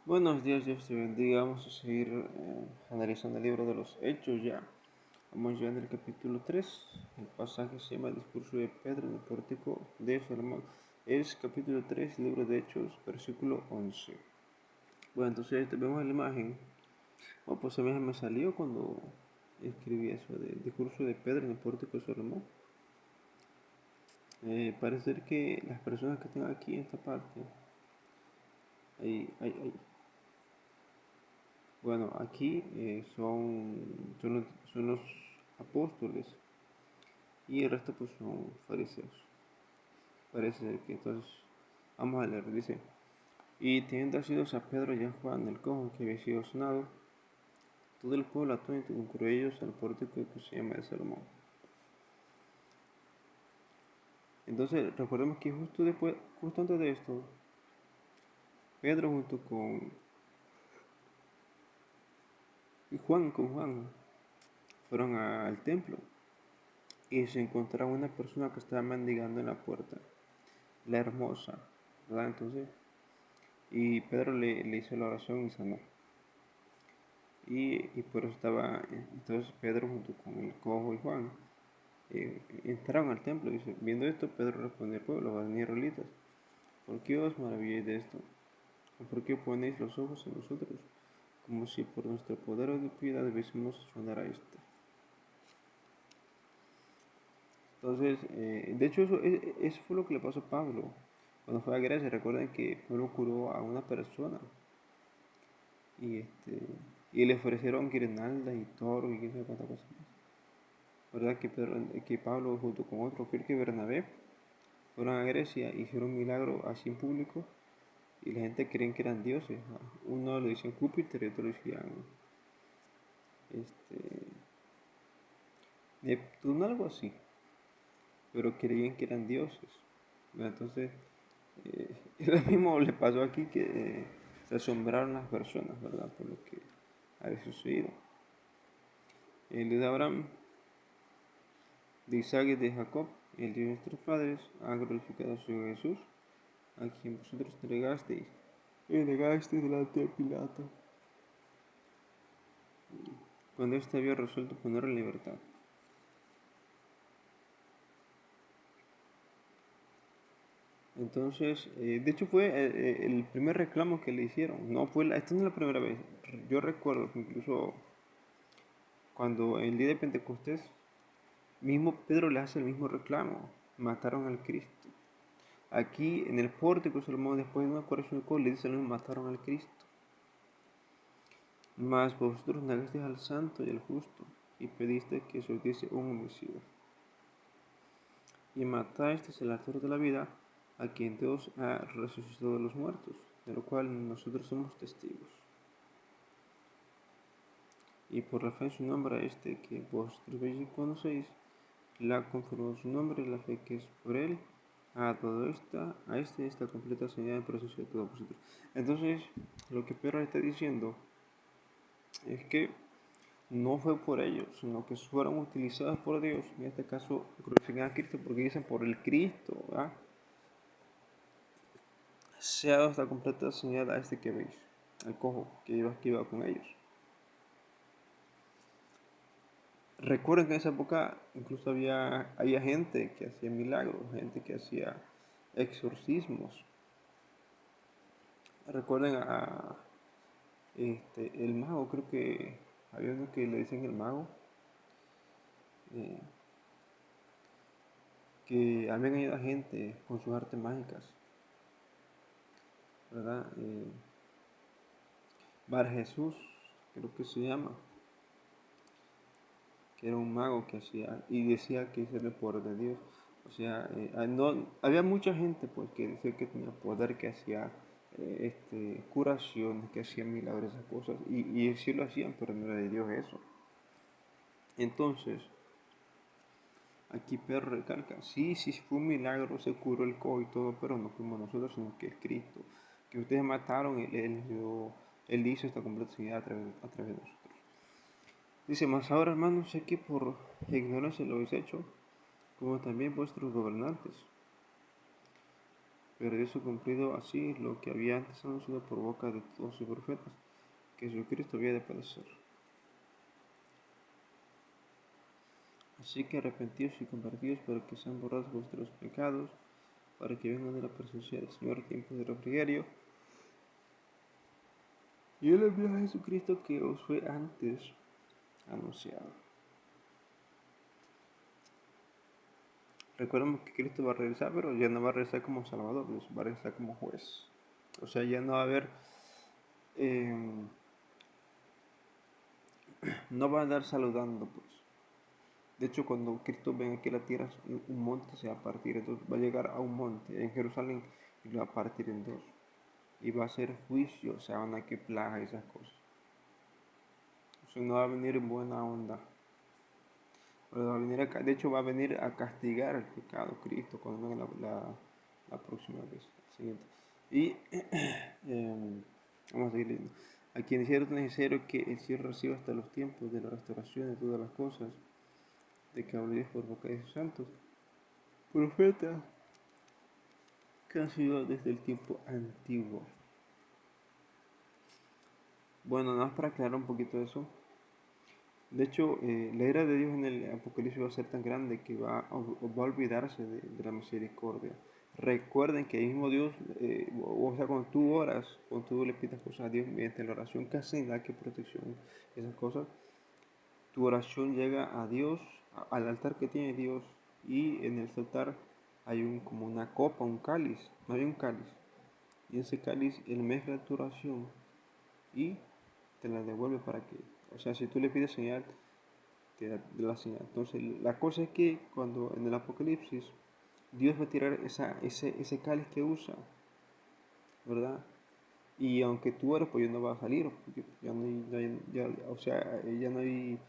Buenos días, Dios te bendiga. Vamos a seguir analizando el libro de los Hechos ya. Vamos ya en el capítulo 3. El pasaje se llama Discurso de Pedro en el pórtico de Salomón. Es capítulo 3, libro de Hechos, versículo 11. Bueno, entonces vemos la imagen. Bueno, pues a mí me salió cuando escribí eso de Discurso de Pedro en el pórtico de Salomón. Parece ser que las personas que están aquí en esta parte, hay bueno, aquí son los apóstoles y el resto pues son fariseos. Parece ser que entonces, vamos a leer, dice, y teniendo asidos a Pedro y a Juan el cojo que había sido sanado, todo el pueblo atónito concurrió ellos al pórtico que se llama de Salomón. Entonces, recordemos que justo antes de esto, Pedro junto con Juan, fueron al templo y se encontraron una persona que estaba mendigando en la puerta, la hermosa, ¿verdad? Entonces, y Pedro le hizo la oración y sanó. Y por eso estaba, entonces Pedro junto con el cojo y Juan entraron al templo. Dice, viendo esto, Pedro respondió al pueblo, varones israelitas, ¿por qué os maravilláis de esto? ¿O por qué ponéis los ojos en nosotros, como si por nuestro poder o de piedad debiésemos sonar a este? Entonces, de hecho, eso fue lo que le pasó a Pablo cuando fue a Grecia. Recuerden que Pablo curó a una persona y, y le ofrecieron guirnaldas y toro y quién sabe cuántas cosas más. ¿Verdad? Que Pablo junto con otro, creo que Bernabé, fueron a Grecia, hicieron un milagro así en público y la gente creen que eran dioses. Uno lo decían Júpiter y otro lo decían este, Neptuno, algo así, pero creían que eran dioses. Entonces, lo mismo le pasó aquí que se asombraron las personas, ¿verdad? Por lo que había sucedido. El de Abraham, de Isaac y de Jacob, el Dios de nuestros padres, ha glorificado a su Hijo Jesús, a quien vosotros entregasteis delante de Pilato, cuando éste había resuelto ponerlo en libertad. Entonces, de hecho fue el primer reclamo que le hicieron. No fue esta no es la primera vez. Yo recuerdo que incluso cuando el día de Pentecostés, mismo Pedro le hace el mismo reclamo. Mataron al Cristo. Aquí en el pórtico Salomón, después de una corazón le dice lo mismo, mataron al Cristo. Mas vosotros negasteis al santo y al justo, y pedisteis que se os diese un homicidio. Y matasteis el autor de la vida, a quien Dios ha resucitado de los muertos, de lo cual nosotros somos testigos. Y por la fe en su nombre que vosotros veis y conocéis, la confirmó su nombre y la fe que es por él, a esta completa señal en proceso de todos vosotros. Entonces, lo que Pedro está diciendo es que no fue por ellos, sino que fueron utilizados por Dios. En este caso, glorifican a Cristo porque dicen por el Cristo, ¿verdad? Se ha dado esta completa señal a este que veis, al cojo que iba con ellos. Recuerden que en esa época incluso había gente que hacía milagros, gente que hacía exorcismos. Recuerden a el mago, creo que había uno que le dicen el mago, eh, que habían ayudado a gente con sus artes mágicas, ¿verdad? Bar Jesús, creo que se llama, que era un mago que hacía y decía que ese era el poder de Dios. O sea, no, había mucha gente pues que decía que tenía poder, que hacía curaciones, que hacía milagros, esas cosas, y sí lo hacían, pero no era de Dios eso. Entonces, aquí Pedro recalca, sí fue un milagro, se curó el cojo y todo, pero no fuimos nosotros, sino que es Cristo. Que ustedes mataron, él hizo esta complejidad a través de nosotros. Dice, mas ahora hermanos, sé que por ignorancia lo habéis hecho, como también vuestros gobernantes. pero Dios ha cumplido así lo que había antes anunciado por boca de todos sus profetas, que Jesucristo había de padecer. Así que arrepentíos y convertíos para que sean borrados vuestros pecados, para que vengan de la presencia del Señor tiempos de refrigerio. Y Él envió a Jesucristo que os fue antes anunciado. Recordemos que Cristo va a regresar, pero ya no va a regresar como Salvador, va a regresar como juez. O sea, ya no va a haber, no va a andar saludando, pues. De hecho, cuando Cristo venga aquí a la tierra, un monte se va a partir, entonces va a llegar a un monte en Jerusalén y lo va a partir en dos. Y va a ser juicio, o sea, van a que plaga y esas cosas. O sea, no va a venir en buena onda. Pero va a venir de hecho, va a venir a castigar el pecado Cristo cuando venga la próxima vez. Siguiente. Y vamos a seguir leyendo. A quien es cierto necesario que el cielo reciba hasta los tiempos de la restauración de todas las cosas, de que hablé por boca de sus santos, profetas, que han sido desde el tiempo antiguo. Bueno, nada más para aclarar un poquito eso. De hecho, la ira de Dios en el Apocalipsis va a ser tan grande que va a olvidarse de la misericordia. Recuerden que el mismo Dios, o sea, cuando tú oras, cuando tú le pidas cosas a Dios mediante la oración, que sanidad, que protección, esas cosas, tu oración llega a Dios, al altar que tiene Dios, y en ese altar hay como una copa, un cáliz, no hay un cáliz, y ese cáliz él mezcla tu oración y te la devuelve para que, o sea, si tú le pides señal, te da la señal. Entonces, la cosa es que cuando en el Apocalipsis Dios va a tirar ese cáliz que usa, ¿verdad? Y aunque tú ores, pues ya no va a salir, porque ya no hay, o sea, eh, ya no hay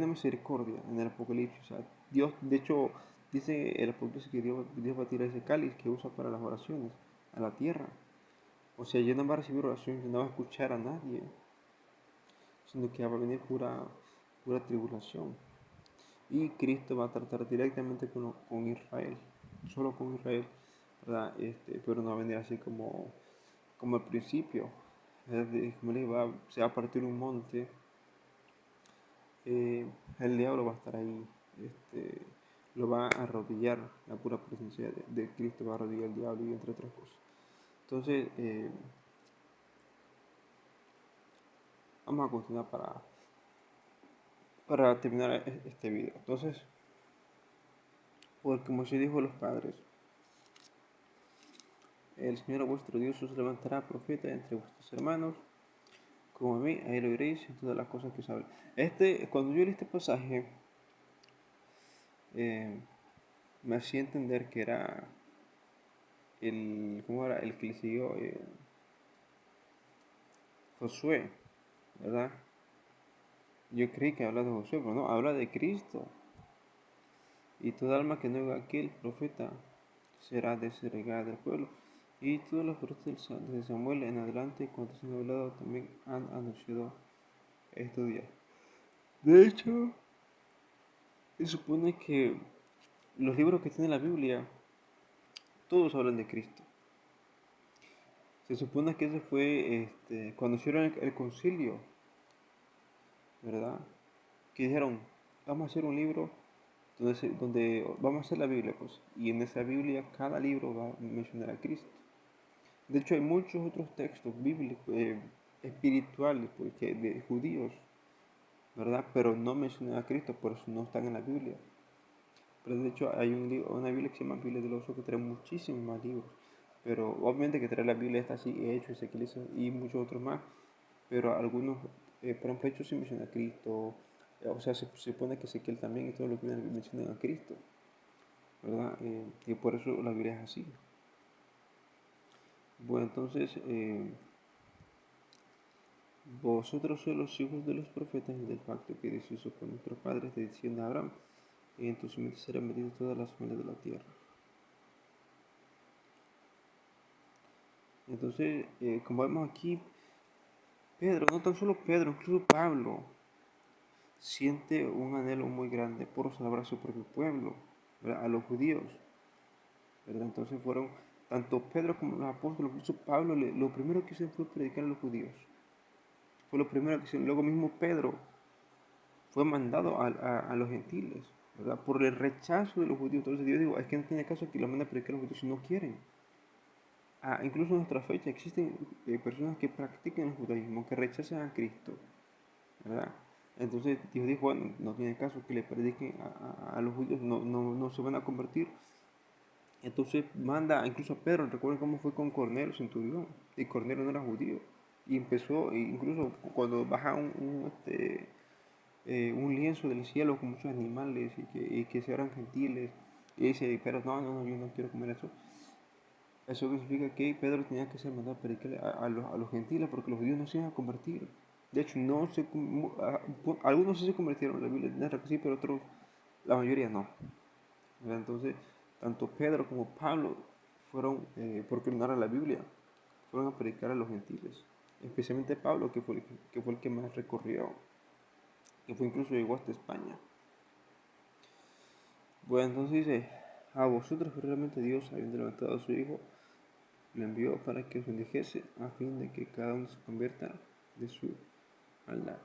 misericordia en el Apocalipsis. O sea, Dios, de hecho, dice el Apocalipsis que Dios va a tirar ese cáliz que usa para las oraciones a la tierra. O sea, ya no va a recibir oración, ya no va a escuchar a nadie, sino que va a venir pura tribulación. Y Cristo va a tratar directamente con Israel, solo con Israel, ¿verdad? Pero no va a venir así como al principio. Como les se va a partir un monte, el diablo va a estar ahí, lo va a arrodillar, la pura presencia de Cristo va a arrodillar al diablo y entre otras cosas. Entonces, vamos a continuar para terminar este video. Entonces, porque como se dijo a los padres, el Señor vuestro Dios os levantará profeta entre vuestros hermanos, como a mí, ahí lo veréis en todas las cosas que os hablo. Cuando yo leí este pasaje, me hacía entender que era ¿cómo era? El que le siguió Josué, ¿verdad? Yo creí que habla de Josué, pero no, habla de Cristo. Y toda alma que no oiga aquel profeta será desregada del pueblo. Y todos los profetas de Samuel en adelante, cuantos han hablado, también han anunciado estos días. De hecho, se supone que los libros que tiene la Biblia, todos hablan de Cristo. Se supone que ese fue cuando hicieron el concilio, ¿verdad? Que dijeron, vamos a hacer un libro donde vamos a hacer la Biblia, pues, y en esa Biblia cada libro va a mencionar a Cristo. De hecho, hay muchos otros textos bíblicos, espirituales, porque de judíos, ¿verdad? Pero no mencionan a Cristo, por eso no están en la Biblia. Pero de hecho hay una Biblia que se llama Biblia de los Ojos que trae muchísimos más libros. Pero obviamente que trae la Biblia está así, Hechos, Ezequiel y muchos otros más. Pero algunos, por ejemplo, Hechos sí menciona a Cristo. O sea, se supone que Ezequiel también y todo lo que mencionan a Cristo. ¿Verdad? Y por eso la Biblia es así. Bueno, entonces, vosotros sois los hijos de los profetas y del pacto que Dios hizo con nuestros padres, diciendo a Abraham, y en tu simiente serán medidas todas las familias de la tierra. Entonces, como vemos aquí, Pedro, no tan solo Pedro, incluso Pablo, siente un anhelo muy grande por salvar a su propio pueblo, ¿verdad? A los judíos. ¿verdad? Entonces fueron tanto Pedro como los apóstoles, incluso Pablo, lo primero que hizo fue predicar a los judíos. Fue lo primero que hizo. Luego mismo Pedro fue mandado a los gentiles, ¿verdad? Por el rechazo de los judíos. Entonces Dios dijo, es que no tiene caso que los mande a predicar a los judíos si no quieren. Incluso en nuestra fecha existen personas que practican el judaísmo, que rechazan a Cristo, ¿verdad? Entonces Dios dijo, bueno, no tiene caso que le prediquen a los judíos, no se van a convertir. Entonces manda incluso a Pedro, recuerden cómo fue con Cornelio, centurión, y Cornelio no era judío. Y empezó, incluso cuando baja un lienzo del cielo con muchos animales y que se eran gentiles, y dice, pero no, yo no quiero comer eso. Eso significa que Pedro tenía que ser mandado a predicar a los gentiles porque los judíos no se iban a convertir. De hecho, algunos sí se convirtieron, la Biblia narra que sí, pero otros, la mayoría no. Entonces, tanto Pedro como Pablo fueron, porque narra la Biblia, fueron a predicar a los gentiles. Especialmente Pablo, que fue el que más recorrió, que fue incluso llegó hasta España. Bueno, entonces dice, a vosotros que realmente Dios, habiendo levantado a su Hijo, le envió para que os bendijese, a fin de que cada uno se convierta de su maldad.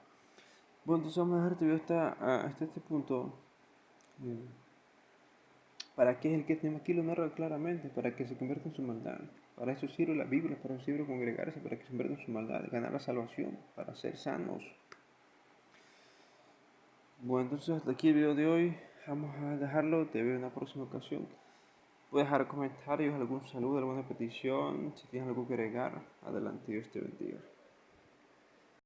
Bueno, entonces vamos a dejar este video hasta este punto. eh, ¿Para qué es el que tenemos aquí? Lo narra claramente, para que se convierta en su maldad. Para eso sirve la Biblia, para eso sirve congregarse, para que se convierta en su maldad, ganar la salvación, para ser sanos. Bueno, entonces hasta aquí el video de hoy. Vamos a dejarlo, te veo en una próxima ocasión. Puedes dejar comentarios, algún saludo, alguna petición, si tienes algo que agregar, adelante, Dios te bendiga.